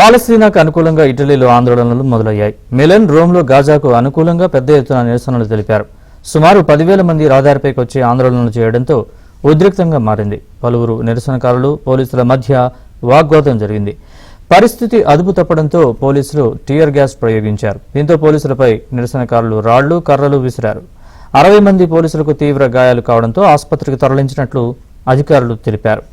పాలస్తీనాకు అనుకూలంగా ఇటలీలో ఆందోళనలు మొదలయ్యాయి. మిలన్, రోమ్లో గాజాకు అనుకూలంగా పెద్ద ఎత్తున నిరసనలు తెలిపారు. సుమారు 10,000 మంది రహదారిపైకి వచ్చి ఆందోళనలు చేయడంతో ఉద్రిక్తంగా మారింది. పలువురు నిరసనకారులు, పోలీసుల మధ్య వాగ్వాదం జరిగింది. పరిస్థితి అదుపు తప్పడంతో పోలీసులు టియర్ గ్యాస్ ప్రయోగించారు. దీంతో పోలీసులపై నిరసనకారులు రాళ్లు, కర్రలు విసిరారు. 60 మంది పోలీసులకు తీవ్ర గాయాలు కావడంతో ఆసుపత్రికి తరలించినట్లు అధికారులు తెలిపారు.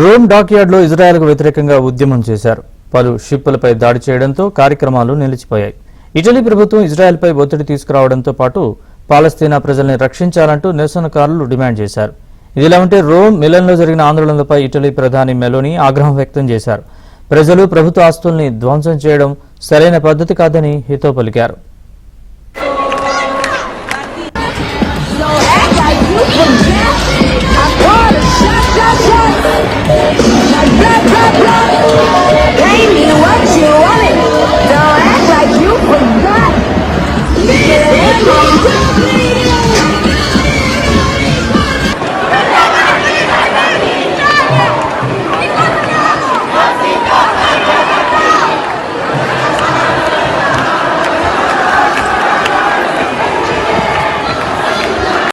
రోమ్ డాక్యార్డ్లో ఇజ్రాయెల్కు వ్యతిరేకంగా ఉద్యమం చేశారు. పలు షిప్పులపై దాడి చేయడంతో కార్యక్రమాలు నిలిచిపోయాయి. ఇటలీ ప్రభుత్వం ఇజ్రాయెల్పై ఒత్తిడి తీసుకురావడంతో పాటు పాలస్తీనా ప్రజల్ని రక్షించాలంటూ నిరసనకారులు డిమాండ్ చేశారు. ఇదిలా ఉంటే రోమ్, మిలన్లో జరిగిన ఆందోళనలపై ఇటలీ ప్రధాని మెలోనీ ఆగ్రహం వ్యక్తం చేశారు. ప్రజలు ప్రభుత్వ ఆస్తుల్ని ధ్వంసం చేయడం సరైన పద్ధతి కాదని హితవు పలికారు.